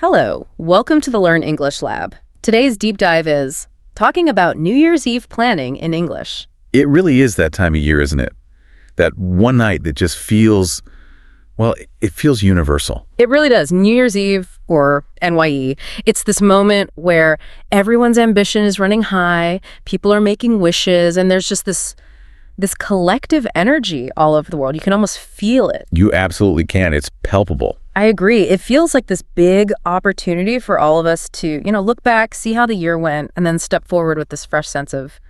Hello, welcome to the Learn English Lab. Today's deep dive is talking about New Year's Eve planning in English. It really is that time of year, isn't it? That one night that just feels, well, it feels universal. It really does. New Year's Eve, or NYE, it's this moment where everyone's ambition is running high, people are making wishes, and there's just this collective energy all over the world. You can almost feel it. You absolutely can. It's palpable. I agree. It feels like this big opportunity for all of us to, look back, see how the year went, and then step forward with this fresh sense of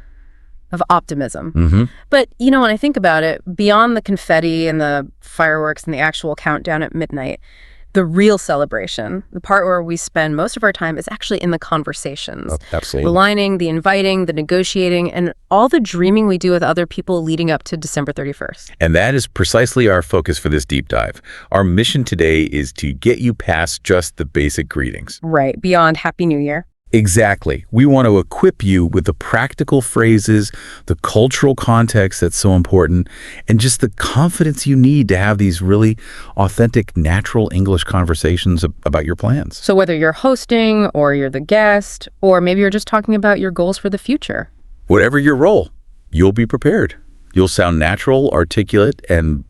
optimism. Mm-hmm. But, when I think about it, beyond the confetti and the fireworks and the actual countdown at midnight, the real celebration, the part where we spend most of our time, is actually in the conversations. Oh, absolutely. The lining, the inviting, the negotiating, and all the dreaming we do with other people leading up to December 31st. And that is precisely our focus for this deep dive. Our mission today is to get you past just the basic greetings. Right, beyond Happy New Year. Exactly. We want to equip you with the practical phrases, the cultural context that's so important, and just the confidence you need to have these really authentic, natural English conversations about your plans. So whether you're hosting, or you're the guest, or maybe you're just talking about your goals for the future. Whatever your role, you'll be prepared. You'll sound natural, articulate, and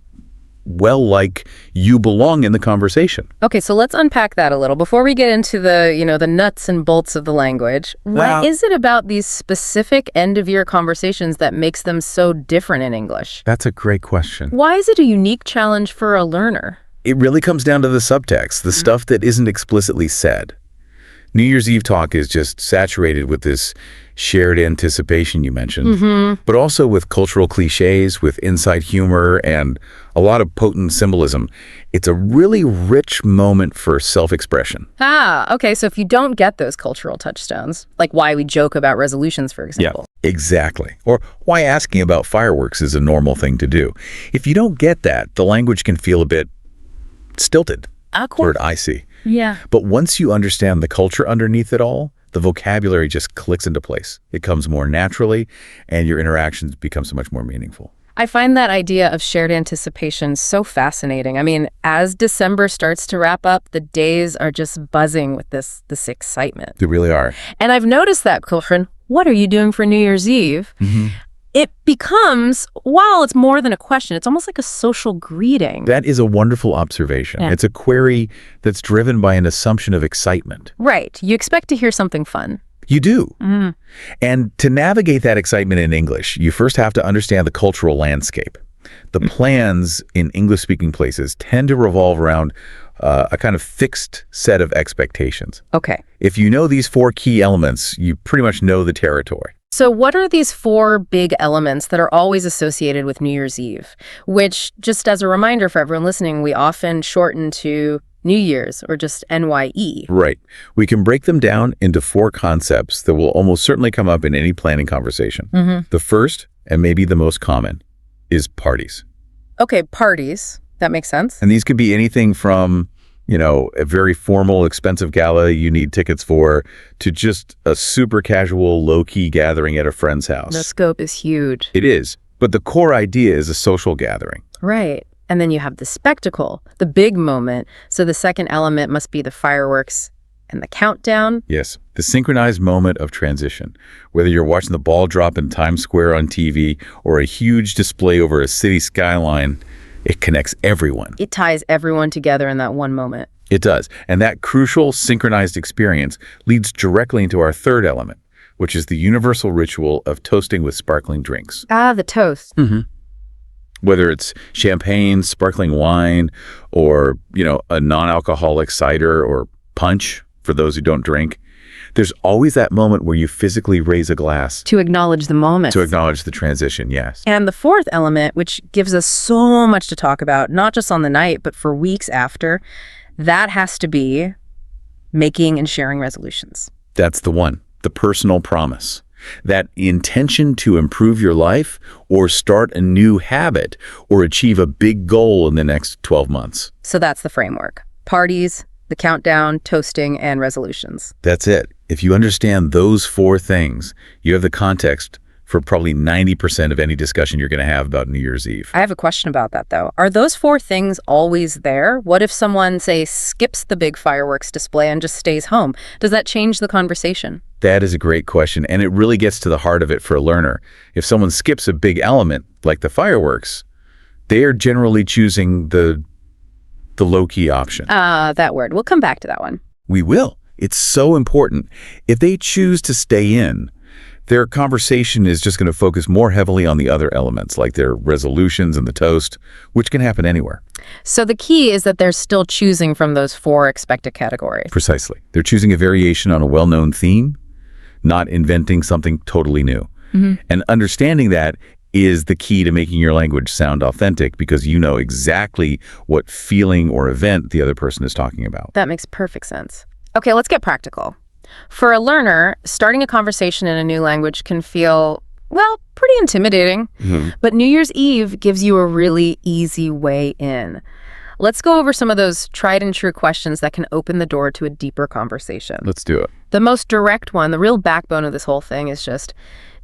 like you belong in the conversation. Okay, so let's unpack that a little. Before we get into the nuts and bolts of the language, what is it about these specific end-of-year conversations that makes them so different in English? That's a great question. Why is it a unique challenge for a learner? It really comes down to the subtext, the stuff that isn't explicitly said. New Year's Eve talk is just saturated with this shared anticipation you mentioned, but also with cultural cliches, with inside humor, and a lot of potent symbolism. It's a really rich moment for self-expression. Okay, so if you don't get those cultural touchstones, like why we joke about resolutions, for example. Yeah, exactly. Or why asking about fireworks is a normal thing to do. If you don't get that, the language can feel a bit stilted. Awkward. Word I see. Yeah. But once you understand the culture underneath it all, the vocabulary just clicks into place. It comes more naturally, and your interactions become so much more meaningful. I find that idea of shared anticipation so fascinating. I mean, as December starts to wrap up, the days are just buzzing with this excitement. They really are. And I've noticed that, Kulchen, what are you doing for New Year's Eve? It becomes, while it's more than a question, it's almost like a social greeting. That is a wonderful observation. Yeah. It's a query that's driven by an assumption of excitement. Right. You expect to hear something fun. You do. And to navigate that excitement in English, you first have to understand the cultural landscape. The plans in English-speaking places tend to revolve around a kind of fixed set of expectations. Okay. If you know these four key elements, you pretty much know the territory. So what are these four big elements that are always associated with New Year's Eve, which, just as a reminder for everyone listening, we often shorten to New Year's or just NYE? Right. We can break them down into four concepts that will almost certainly come up in any planning conversation. The first, and maybe the most common, is parties. Okay, parties. That makes sense. And these could be anything from a very formal, expensive gala you need tickets for, to just a super casual, low-key gathering at a friend's house. The scope is huge. It is. But the core idea is a social gathering. Right. And then you have the spectacle, the big moment. So the second element must be the fireworks and the countdown. Yes. The synchronized moment of transition. Whether you're watching the ball drop in Times Square on TV or a huge display over a city skyline, it connects everyone. It ties everyone together in that one moment. It does. And that crucial synchronized experience leads directly into our third element, which is the universal ritual of toasting with sparkling drinks. The toast. Whether it's champagne, sparkling wine, or, a non-alcoholic cider or punch for those who don't drink, there's always that moment where you physically raise a glass. To acknowledge the moment. To acknowledge the transition, yes. And the fourth element, which gives us so much to talk about, not just on the night, but for weeks after, that has to be making and sharing resolutions. That's the one, the personal promise. That intention to improve your life or start a new habit or achieve a big goal in the next 12 months. So that's the framework. Parties, the countdown, toasting, and resolutions. That's it. If you understand those four things, you have the context for probably 90% of any discussion you're going to have about New Year's Eve. I have a question about that, though. Are those four things always there? What if someone, say, skips the big fireworks display and just stays home? Does that change the conversation? That is a great question, and it really gets to the heart of it for a learner. If someone skips a big element, like the fireworks, they are generally choosing the low-key option. That word. We'll come back to that one. We will. It's so important. If they choose to stay in, their conversation is just going to focus more heavily on the other elements, like their resolutions and the toast, which can happen anywhere. So the key is that they're still choosing from those four expected categories. Precisely. They're choosing a variation on a well-known theme, not inventing something totally new. And understanding that is the key to making your language sound authentic, because you know exactly what feeling or event the other person is talking about. That makes perfect sense. Okay, let's get practical. For a learner, starting a conversation in a new language can feel, well, pretty intimidating. But New Year's Eve gives you a really easy way in. Let's go over some of those tried and true questions that can open the door to a deeper conversation. Let's do it. The most direct one, the real backbone of this whole thing is just,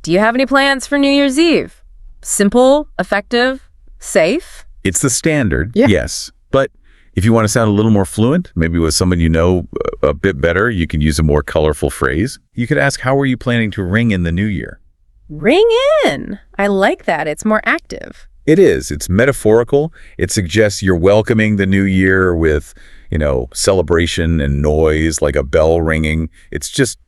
do you have any plans for New Year's Eve? Simple, effective, safe? It's the standard, Yeah. yes. But if you want to sound a little more fluent, maybe with someone you know a bit better, you can use a more colorful phrase. You could ask, how are you planning to ring in the new year? Ring in. I like that. It's more active. It is. It's metaphorical. It suggests you're welcoming the new year with, celebration and noise, like a bell ringing. It's just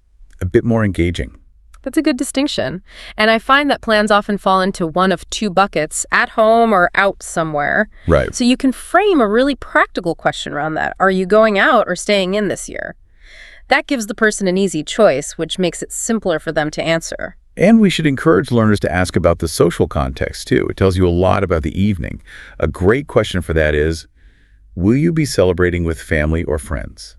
a bit more engaging. That's a good distinction. And I find that plans often fall into one of two buckets, at home or out somewhere. Right. So you can frame a really practical question around that. Are you going out or staying in this year? That gives the person an easy choice, which makes it simpler for them to answer. And we should encourage learners to ask about the social context, too. It tells you a lot about the evening. A great question for that is, will you be celebrating with family or friends?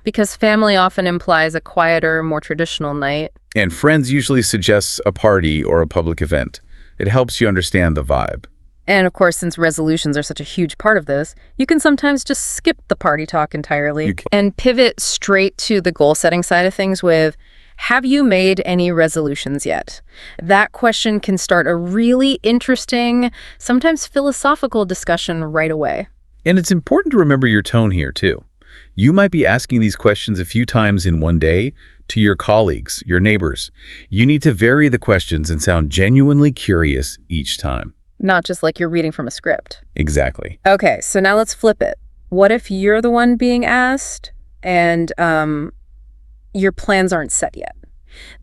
Because family often implies a quieter, more traditional night. And friends usually suggests a party or a public event. It helps you understand the vibe. And of course, since resolutions are such a huge part of this, you can sometimes just skip the party talk entirely and pivot straight to the goal-setting side of things with, have you made any resolutions yet? That question can start a really interesting, sometimes philosophical discussion right away. And it's important to remember your tone here, too. You might be asking these questions a few times in one day to your colleagues, your neighbors. You need to vary the questions and sound genuinely curious each time. Not just like you're reading from a script. Exactly. Okay, so now let's flip it. What if you're the one being asked and your plans aren't set yet?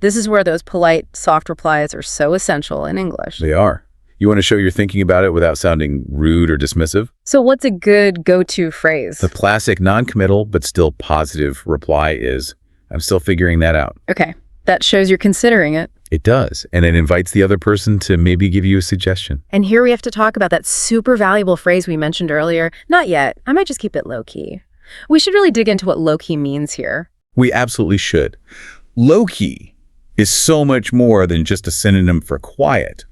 This is where those polite, soft replies are so essential in English. They are. You want to show you're thinking about it without sounding rude or dismissive? So what's a good go-to phrase? The classic non-committal but still positive reply is, I'm still figuring that out. Okay, that shows you're considering it. It does, and it invites the other person to maybe give you a suggestion. And here we have to talk about that super valuable phrase we mentioned earlier. Not yet. I might just keep it low-key. We should really dig into what low-key means here. We absolutely should. Low-key is so much more than just a synonym for quiet.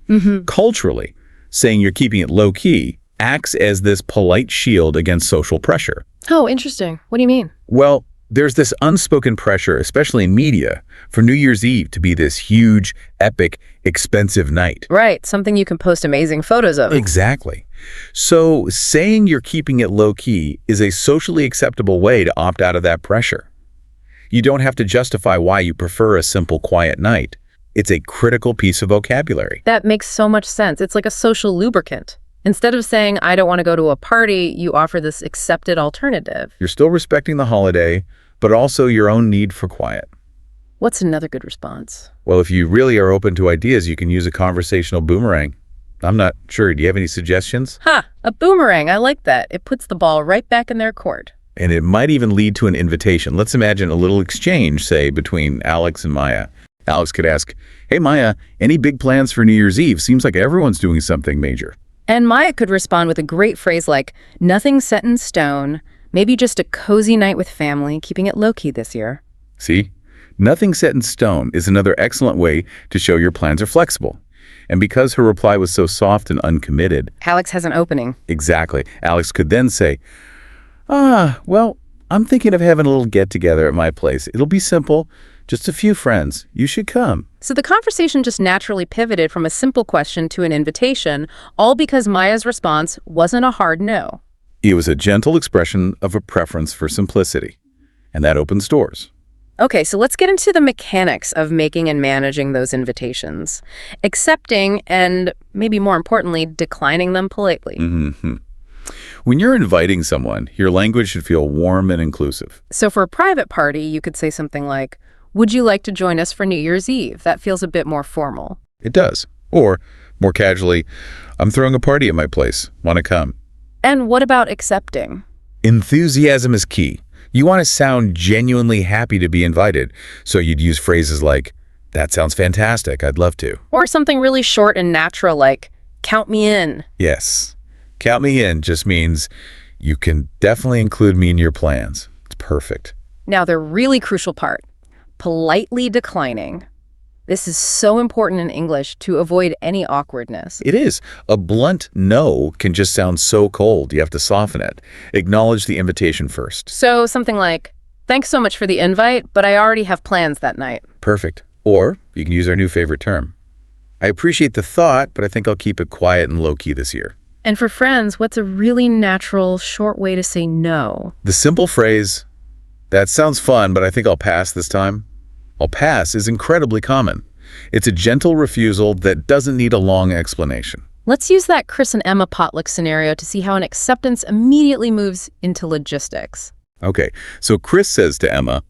Culturally, saying you're keeping it low-key acts as this polite shield against social pressure. Oh, interesting. What do you mean? Well, there's this unspoken pressure, especially in media, for New Year's Eve to be this huge, epic, expensive night. Right, something you can post amazing photos of. Exactly. So saying you're keeping it low-key is a socially acceptable way to opt out of that pressure. You don't have to justify why you prefer a simple, quiet night. It's a critical piece of vocabulary. That makes so much sense. It's like a social lubricant. Instead of saying, I don't want to go to a party, you offer this accepted alternative. You're still respecting the holiday, but also your own need for quiet. What's another good response? Well, if you really are open to ideas, you can use a conversational boomerang. I'm not sure. Do you have any suggestions? A boomerang. I like that. It puts the ball right back in their court. And it might even lead to an invitation. Let's imagine a little exchange, say, between Alex and Maya. Alex could ask, hey, Maya, any big plans for New Year's Eve? Seems like everyone's doing something major. And Maya could respond with a great phrase like, nothing set in stone, maybe just a cozy night with family, keeping it low-key this year. See? Nothing set in stone is another excellent way to show your plans are flexible. And because her reply was so soft and uncommitted... Alex has an opening. Exactly. Alex could then say, well, I'm thinking of having a little get-together at my place. It'll be simple, just a few friends. You should come. So the conversation just naturally pivoted from a simple question to an invitation, all because Maya's response wasn't a hard no. It was a gentle expression of a preference for simplicity, and that opens doors. Okay, so let's get into the mechanics of making and managing those invitations. Accepting and, maybe more importantly, declining them politely. When you're inviting someone, your language should feel warm and inclusive. So for a private party, you could say something like, "Would you like to join us for New Year's Eve?" That feels a bit more formal. It does. Or, more casually, "I'm throwing a party at my place. Want to come?" And what about accepting? Enthusiasm is key. You want to sound genuinely happy to be invited, so you'd use phrases like, "That sounds fantastic. I'd love to." Or something really short and natural like, "Count me in." Yes. Count me in just means you can definitely include me in your plans. It's perfect. Now, the really crucial part, politely declining. This is so important in English to avoid any awkwardness. It is. A blunt no can just sound so cold. You have to soften it. Acknowledge the invitation first. So something like, "Thanks so much for the invite, but I already have plans that night." Perfect. Or you can use our new favorite term. "I appreciate the thought, but I think I'll keep it quiet and low-key this year." And for friends, what's a really natural, short way to say no? The simple phrase, "That sounds fun, but I think I'll pass this time." "I'll pass" is incredibly common. It's a gentle refusal that doesn't need a long explanation. Let's use that Chris and Emma potluck scenario to see how an acceptance immediately moves into logistics. Okay, so Chris says to Emma,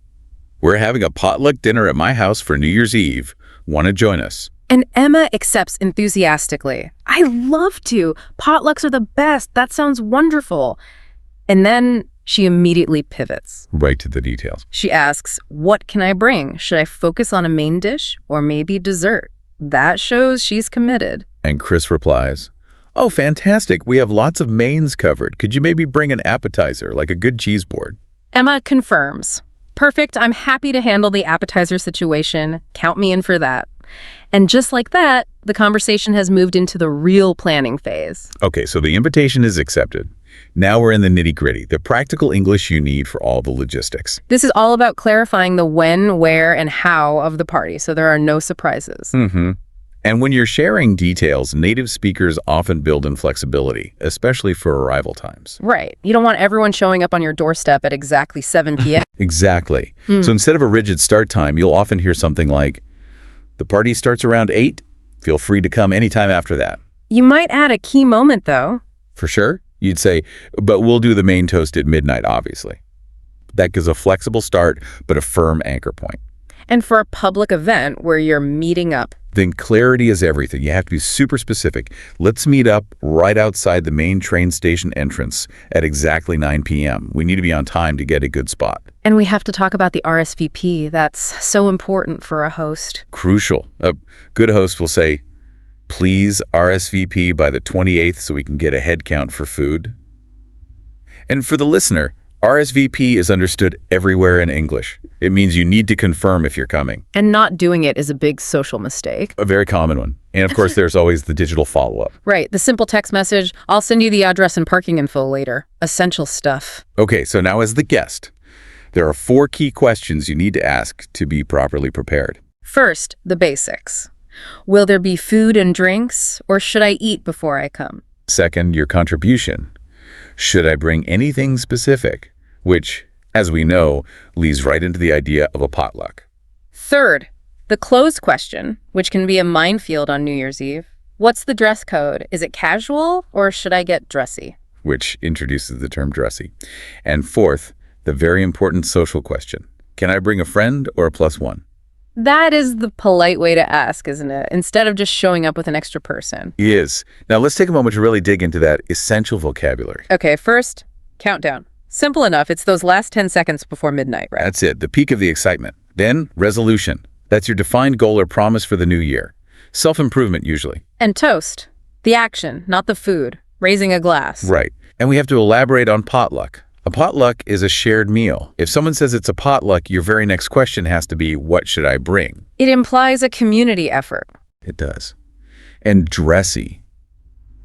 "We're having a potluck dinner at my house for New Year's Eve. Want to join us?" And Emma accepts enthusiastically. "I love to. Potlucks are the best. That sounds wonderful." And then she immediately pivots. Right to the details. She asks, "What can I bring? Should I focus on a main dish or maybe dessert?" That shows she's committed. And Chris replies, "Oh, fantastic. We have lots of mains covered. Could you maybe bring an appetizer, like a good cheese board?" Emma confirms. "Perfect. I'm happy to handle the appetizer situation. Count me in for that." And just like that, the conversation has moved into the real planning phase. Okay, so the invitation is accepted. Now we're in the nitty-gritty, the practical English you need for all the logistics. This is all about clarifying the when, where, and how of the party, so there are no surprises. And when you're sharing details, native speakers often build in flexibility, especially for arrival times. Right. You don't want everyone showing up on your doorstep at exactly 7 p.m. Exactly. So instead of a rigid start time, you'll often hear something like, "The party starts around 8. Feel free to come anytime after that." You might add a key moment, though. For sure. You'd say, "But we'll do the main toast at midnight, obviously." That gives a flexible start, but a firm anchor point. And for a public event where you're meeting up, Then clarity is everything. You have to be super specific. "Let's meet up right outside the main train station entrance at exactly 9 p.m. We need to be on time to get a good spot." and we have to talk about the RSVP. That's so important for a host. Crucial. A good host will say, "Please RSVP by the 28th so we can get a head count for food." And for the listener, RSVP is understood everywhere in English. It means you need to confirm if you're coming. And not doing it is a big social mistake. A very common one. And of course, there's always the digital follow-up. Right, the simple text message, "I'll send you the address and parking info later." Essential stuff. Okay, so now as the guest, there are 4 key questions you need to ask to be properly prepared. First, the basics. Will there be food and drinks, or should I eat before I come? Second, your contribution. Should I bring anything specific? Which, as we know, leads right into the idea of a potluck. Third, the closed question, which can be a minefield on New Year's Eve. What's the dress code? Is it casual, or should I get dressy? Which introduces the term dressy. And fourth, the very important social question. Can I bring a friend or a +1? That is the polite way to ask, isn't it? Instead of just showing up with an extra person. It is. Now let's take a moment to really dig into that essential vocabulary. Okay, first, countdown. Simple enough. It's those last 10 seconds before midnight, right? That's it, the peak of the excitement. Then, resolution. That's your defined goal or promise for the new year. Self-improvement, usually. And toast. The action, not the food. Raising a glass. Right. And we have to elaborate on potluck. A potluck is a shared meal. If someone says it's a potluck, your very next question has to be, what should I bring? It implies a community effort. It does. And dressy.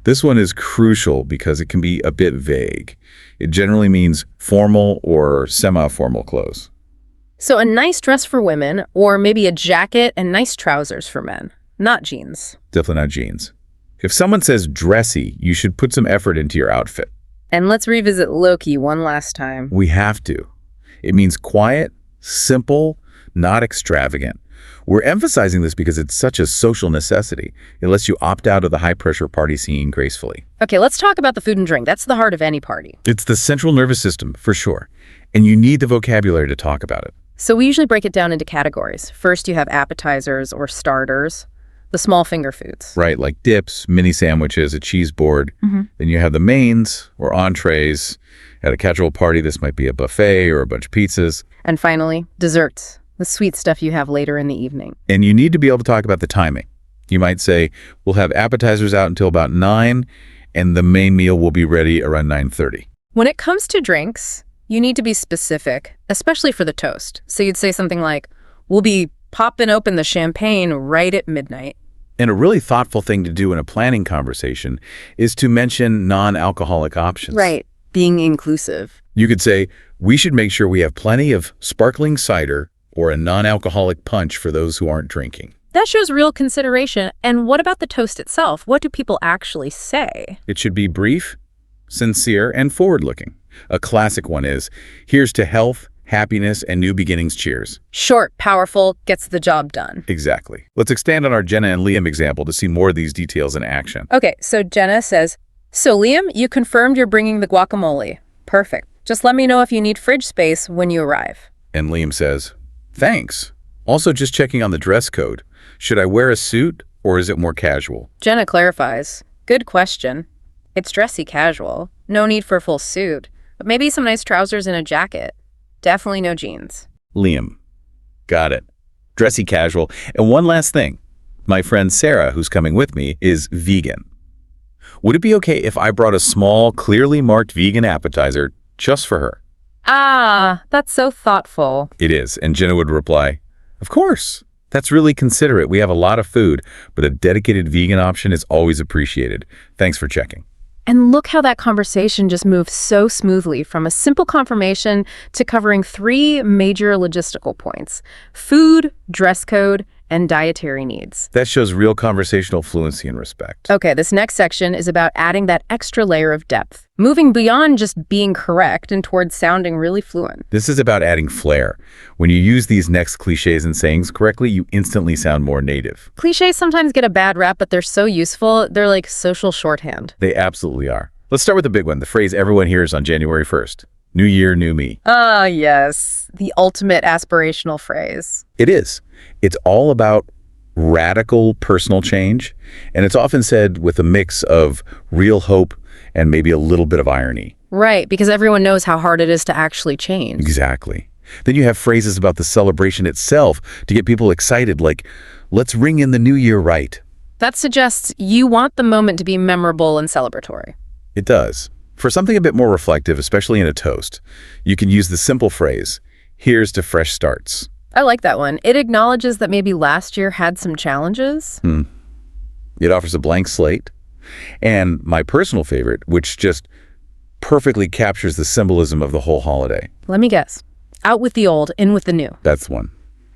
This one is crucial because it can be a bit vague. It generally means formal or semi-formal clothes. So a nice dress for women, or maybe a jacket and nice trousers for men, not jeans. Definitely not jeans. If someone says dressy, you should put some effort into your outfit. And let's revisit Loki one last time. We have to. It means quiet, simple, not extravagant. We're emphasizing this because it's such a social necessity. It lets you opt out of the high-pressure party scene gracefully. Okay, let's talk about the food and drink. That's the heart of any party. It's the central nervous system, for sure. And you need the vocabulary to talk about it. So we usually break it down into categories. First, you have appetizers or starters, the small finger foods. Right, like dips, mini sandwiches, a cheese board. Then you have the mains or entrees. At a casual party, this might be a buffet or a bunch of pizzas. And finally, desserts, the sweet stuff you have later in the evening. And you need to be able to talk about the timing. You might say, we'll have appetizers out until about 9, and the main meal will be ready around 9:30. When it comes to drinks, you need to be specific, especially for the toast. So you'd say something like, we'll be popping open the champagne right at midnight. And a really thoughtful thing to do in a planning conversation is to mention non-alcoholic options. Right, being inclusive. You could say, we should make sure we have plenty of sparkling cider or a non-alcoholic punch for those who aren't drinking. That shows real consideration. And what about the toast itself? What do people actually say? It should be brief, sincere, and forward-looking. A classic one is, here's to health, happiness, and new beginnings, cheers. Short, powerful, gets the job done. Exactly. Let's expand on our Jenna and Liam example to see more of these details in action. Okay, so Jenna says, so Liam, you confirmed you're bringing the guacamole. Perfect. Just let me know if you need fridge space when you arrive. And Liam says, thanks. Also just checking on the dress code. Should I wear a suit or is it more casual? Jenna clarifies, good question. It's dressy casual. No need for a full suit, but maybe some nice trousers and a jacket. Definitely no jeans. Liam, got it. Dressy casual. And one last thing. My friend Sarah, who's coming with me, is vegan. Would it be okay if I brought a small, clearly marked vegan appetizer just for her? Ah, that's so thoughtful. It is. And Jenna would reply, of course. That's really considerate. We have a lot of food, but a dedicated vegan option is always appreciated. Thanks for checking. And look how that conversation just moves so smoothly from a simple confirmation to covering 3 major logistical points: food, dress code, and dietary needs. That shows real conversational fluency and respect. Okay, this next section is about adding that extra layer of depth, moving beyond just being correct and towards sounding really fluent. This is about adding flair. When you use these next cliches and sayings correctly, you instantly sound more native. Cliches sometimes get a bad rap, but they're so useful. They're like social shorthand. They absolutely are. Let's start with the big one, the phrase everyone hears on January 1st. New year, new me. Ah, yes. The ultimate aspirational phrase. It is. It's all about radical personal change, and it's often said with a mix of real hope and maybe a little bit of irony. Right, because everyone knows how hard it is to actually change. Exactly. Then you have phrases about the celebration itself to get people excited, like, let's ring in the new year right. That suggests you want the moment to be memorable and celebratory. It does. For something a bit more reflective, especially in a toast, you can use the simple phrase, here's to fresh starts. I like that one. It acknowledges that maybe last year had some challenges. It offers a blank slate. And my personal favorite, which just perfectly captures the symbolism of the whole holiday. Let me guess. Out with the old, in with the new. That's one.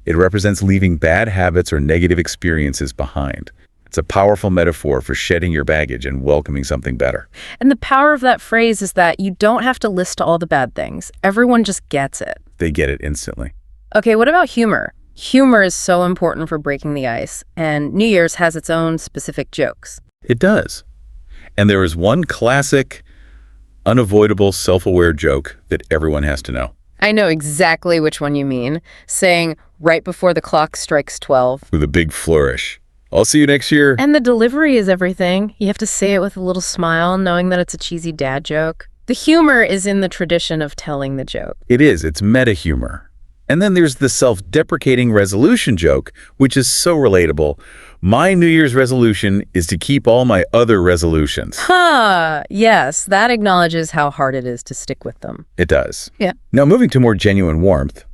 It represents leaving bad habits or negative experiences behind. It's a powerful metaphor for shedding your baggage and welcoming something better. And the power of that phrase is that you don't have to list all the bad things. Everyone just gets it. They get it instantly. Okay, what about humor? Humor is so important for breaking the ice, and New Year's has its own specific jokes. It does. And there is one classic, unavoidable, self-aware joke that everyone has to know. I know exactly which one you mean. Saying, right before the clock strikes 12. With a big flourish. I'll see you next year. And the delivery is everything. You have to say it with a little smile, knowing that it's a cheesy dad joke. The humor is in the tradition of telling the joke. It is. It's meta humor. And then there's the self-deprecating resolution joke, which is so relatable. My New Year's resolution is to keep all my other resolutions. Yes, that acknowledges how hard it is to stick with them. It does. Yeah. Now, moving to more genuine warmth,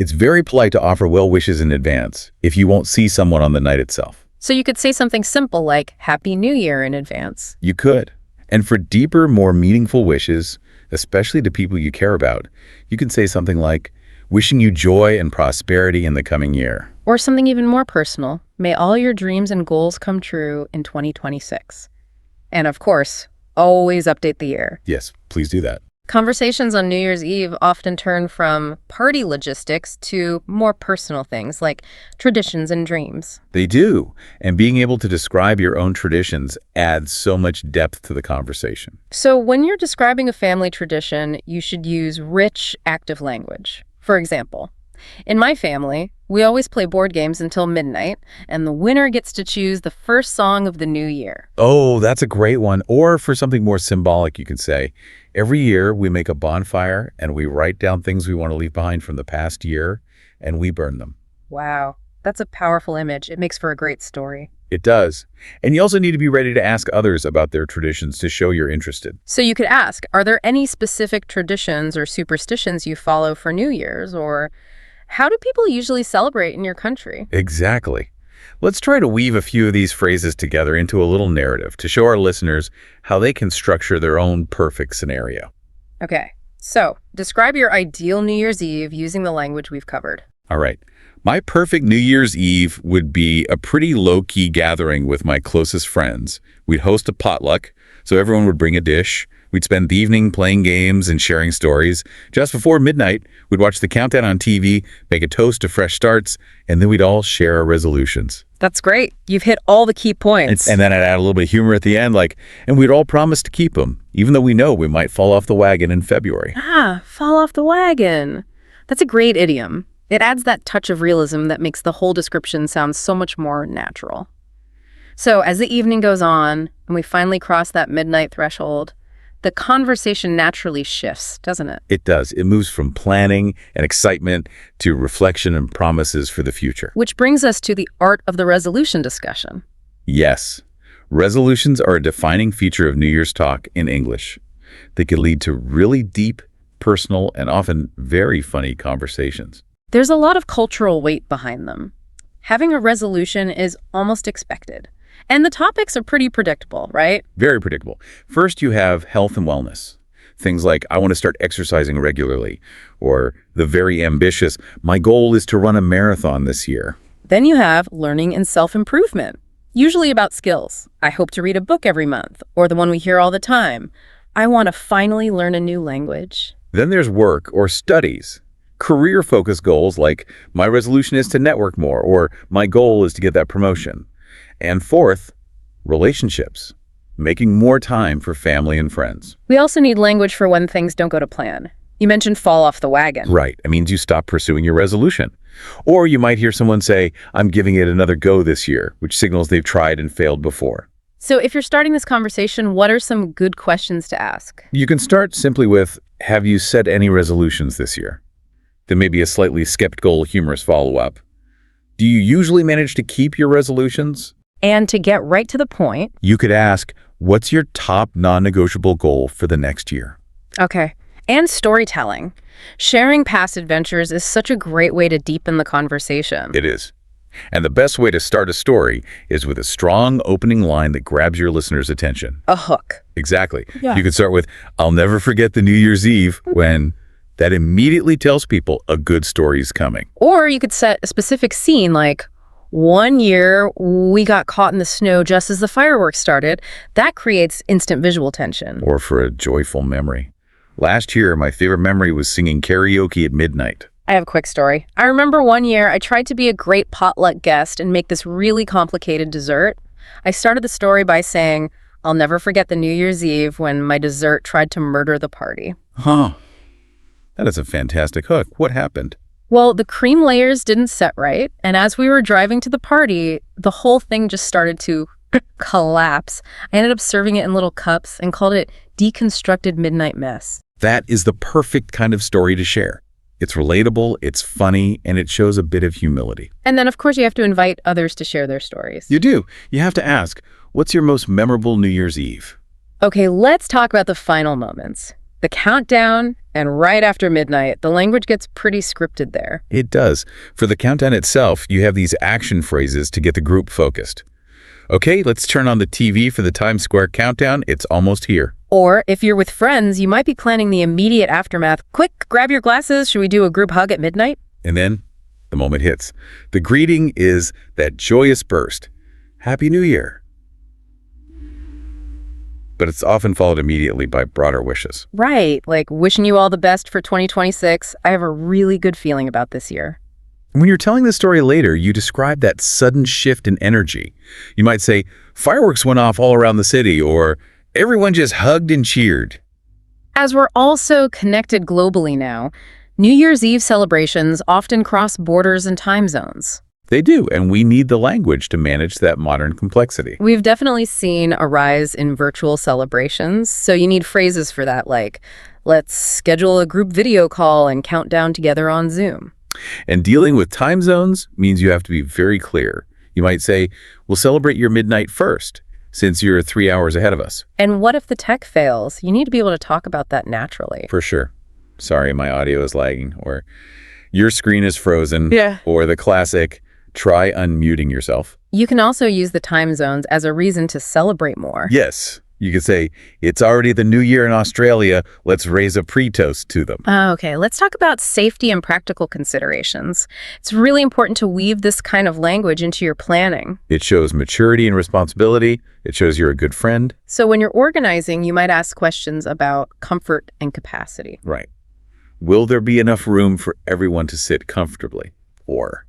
it's very polite to offer well wishes in advance if you won't see someone on the night itself. So you could say something simple like, Happy New Year in advance. You could. And for deeper, more meaningful wishes, especially to people you care about, you can say something like, wishing you joy and prosperity in the coming year. Or something even more personal. May all your dreams and goals come true in 2026. And of course, always update the year. Yes, please do that. Conversations on New Year's Eve often turn from party logistics to more personal things like traditions and dreams. They do. And being able to describe your own traditions adds so much depth to the conversation. So when you're describing a family tradition, you should use rich, active language. For example, in my family, we always play board games until midnight, and the winner gets to choose the first song of the new year. Oh, that's a great one. Or for something more symbolic, you can say, every year we make a bonfire and we write down things we want to leave behind from the past year, and we burn them. Wow, that's a powerful image. It makes for a great story. It does. And you also need to be ready to ask others about their traditions to show you're interested. So you could ask, are there any specific traditions or superstitions you follow for New Year's? Or how do people usually celebrate in your country? Exactly. Let's try to weave a few of these phrases together into a little narrative to show our listeners how they can structure their own perfect scenario. Okay, so describe your ideal New Year's Eve using the language we've covered. All right. My perfect New Year's Eve would be a pretty low-key gathering with my closest friends. We'd host a potluck, so everyone would bring a dish. We'd spend the evening playing games and sharing stories. Just before midnight, we'd watch the countdown on TV, make a toast to fresh starts, and then we'd all share our resolutions. That's great. You've hit all the key points. And then I'd add a little bit of humor at the end, and we'd all promise to keep them, even though we know we might fall off the wagon in February. Fall off the wagon. That's a great idiom. It adds that touch of realism that makes the whole description sound so much more natural. So as the evening goes on and we finally cross that midnight threshold, the conversation naturally shifts, doesn't it? It does. It moves from planning and excitement to reflection and promises for the future. Which brings us to the art of the resolution discussion. Yes. Resolutions are a defining feature of New Year's talk in English. They can lead to really deep, personal, and often very funny conversations. There's a lot of cultural weight behind them. Having a resolution is almost expected. And the topics are pretty predictable, right? Very predictable. First, you have health and wellness. Things like, I want to start exercising regularly, or the very ambitious, my goal is to run a marathon this year. Then you have learning and self-improvement, usually about skills. I hope to read a book every month, or the one we hear all the time. I want to finally learn a new language. Then there's work or studies. Career-focused goals like, my resolution is to network more, or my goal is to get that promotion. And fourth, relationships. Making more time for family and friends. We also need language for when things don't go to plan. You mentioned fall off the wagon. Right. It means you stop pursuing your resolution. Or you might hear someone say, I'm giving it another go this year, which signals they've tried and failed before. So if you're starting this conversation, what are some good questions to ask? You can start simply with, have you set any resolutions this year? Then maybe a slightly skeptical, humorous follow-up. Do you usually manage to keep your resolutions? And to get right to the point, you could ask, what's your top non-negotiable goal for the next year? Okay. And storytelling. Sharing past adventures is such a great way to deepen the conversation. It is. And the best way to start a story is with a strong opening line that grabs your listener's attention. A hook. Exactly. Yeah. You could start with, I'll never forget the New Year's Eve when... That immediately tells people a good story is coming. Or you could set a specific scene like, one year we got caught in the snow just as the fireworks started. That creates instant visual tension. Or for a joyful memory. Last year, my favorite memory was singing karaoke at midnight. I have a quick story. I remember one year I tried to be a great potluck guest and make this really complicated dessert. I started the story by saying, I'll never forget the New Year's Eve when my dessert tried to murder the party. Huh. That is a fantastic hook. What happened? Well, the cream layers didn't set right, and as we were driving to the party, the whole thing just started to collapse. I ended up serving it in little cups and called it Deconstructed Midnight Mess. That is the perfect kind of story to share. It's relatable, it's funny, and it shows a bit of humility. And then, of course, you have to invite others to share their stories. You do. You have to ask, what's your most memorable New Year's Eve? Okay, let's talk about the final moments. The countdown, and right after midnight, the language gets pretty scripted there. It does. For the countdown itself, you have these action phrases to get the group focused. Okay, let's turn on the TV for the Times Square countdown. It's almost here. Or if you're with friends, you might be planning the immediate aftermath. Quick, grab your glasses. Should we do a group hug at midnight? And then the moment hits. The greeting is that joyous burst. Happy New Year. But it's often followed immediately by broader wishes. Right, like wishing you all the best for 2026. I have a really good feeling about this year. When you're telling the story later, you describe that sudden shift in energy. You might say, fireworks went off all around the city, or everyone just hugged and cheered. As we're also connected globally now, New Year's Eve celebrations often cross borders and time zones. They do, and we need the language to manage that modern complexity. We've definitely seen a rise in virtual celebrations, so you need phrases for that, like, let's schedule a group video call and count down together on Zoom. And dealing with time zones means you have to be very clear. You might say, we'll celebrate your midnight first, since you're 3 hours ahead of us. And what if the tech fails? You need to be able to talk about that naturally. For sure. Sorry, my audio is lagging, or your screen is frozen, Yeah. or the classic, try unmuting yourself. You can also use the time zones as a reason to celebrate more. Yes, you could say, it's already the new year in Australia, let's raise a pre-toast to them. Okay, let's talk about safety and practical considerations. It's really important to weave this kind of language into your planning. It shows maturity and responsibility. It shows you're a good friend. So when you're organizing, you might ask questions about comfort and capacity. Right. Will there be enough room for everyone to sit comfortably? Or,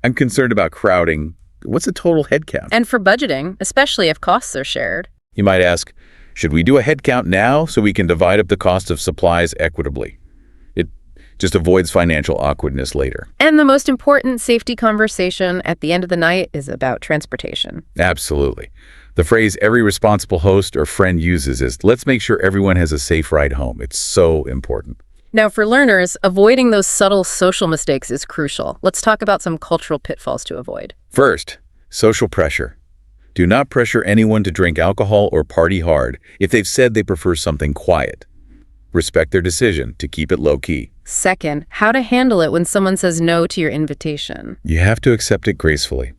I'm concerned about crowding. What's the total head count? And for budgeting, especially if costs are shared. You might ask, should we do a head count now so we can divide up the cost of supplies equitably? It just avoids financial awkwardness later. And the most important safety conversation at the end of the night is about transportation. Absolutely. The phrase every responsible host or friend uses is, let's make sure everyone has a safe ride home. It's so important. Now, for learners, avoiding those subtle social mistakes is crucial. Let's talk about some cultural pitfalls to avoid. First, social pressure. Do not pressure anyone to drink alcohol or party hard if they've said they prefer something quiet. Respect their decision to keep it low-key. Second, how to handle it when someone says no to your invitation. You have to accept it gracefully.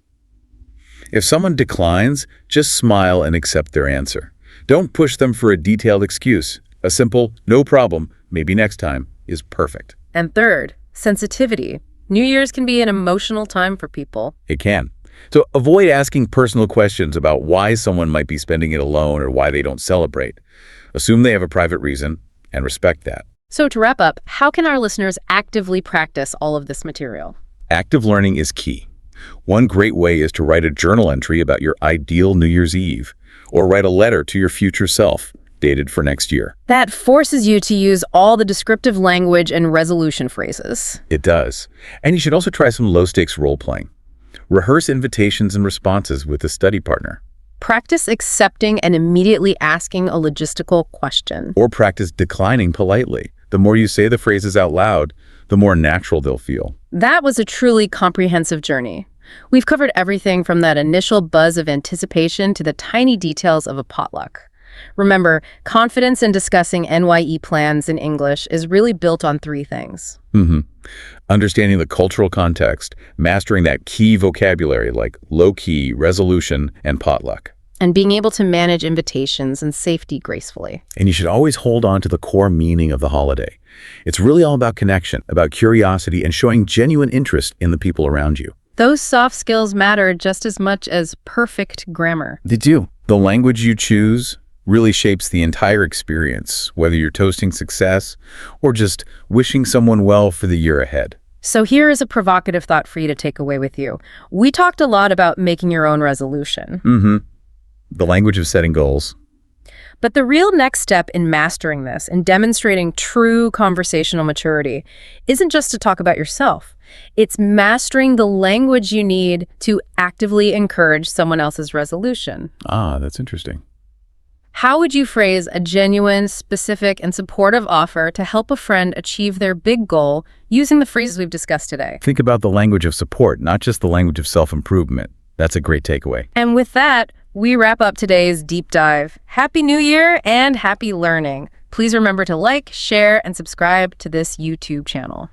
If someone declines, just smile and accept their answer. Don't push them for a detailed excuse. A simple, no problem, maybe next time, is perfect. And third, sensitivity. New Year's can be an emotional time for people. It can. So avoid asking personal questions about why someone might be spending it alone or why they don't celebrate. Assume they have a private reason and respect that. So to wrap up, how can our listeners actively practice all of this material? Active learning is key. One great way is to write a journal entry about your ideal New Year's Eve, or write a letter to your future self, dated for next year. That forces you to use all the descriptive language and resolution phrases. It does. And you should also try some low-stakes role-playing. Rehearse invitations and responses with a study partner. Practice accepting and immediately asking a logistical question. Or practice declining politely. The more you say the phrases out loud, the more natural they'll feel. That was a truly comprehensive journey. We've covered everything from that initial buzz of anticipation to the tiny details of a potluck. Remember, confidence in discussing NYE plans in English is really built on three things. Understanding the cultural context, mastering that key vocabulary like low-key, resolution, and potluck. And being able to manage invitations and safety gracefully. And you should always hold on to the core meaning of the holiday. It's really all about connection, about curiosity, and showing genuine interest in the people around you. Those soft skills matter just as much as perfect grammar. They do. The language you choose really shapes the entire experience, whether you're toasting success or just wishing someone well for the year ahead. So here is a provocative thought for you to take away with you. We talked a lot about making your own resolution. The language of setting goals. But the real next step in mastering this and demonstrating true conversational maturity isn't just to talk about yourself. It's mastering the language you need to actively encourage someone else's resolution. Ah, that's interesting. How would you phrase a genuine, specific, and supportive offer to help a friend achieve their big goal using the phrases we've discussed today? Think about the language of support, not just the language of self-improvement. That's a great takeaway. And with that, we wrap up today's deep dive. Happy New Year and happy learning. Please remember to like, share, and subscribe to this YouTube channel.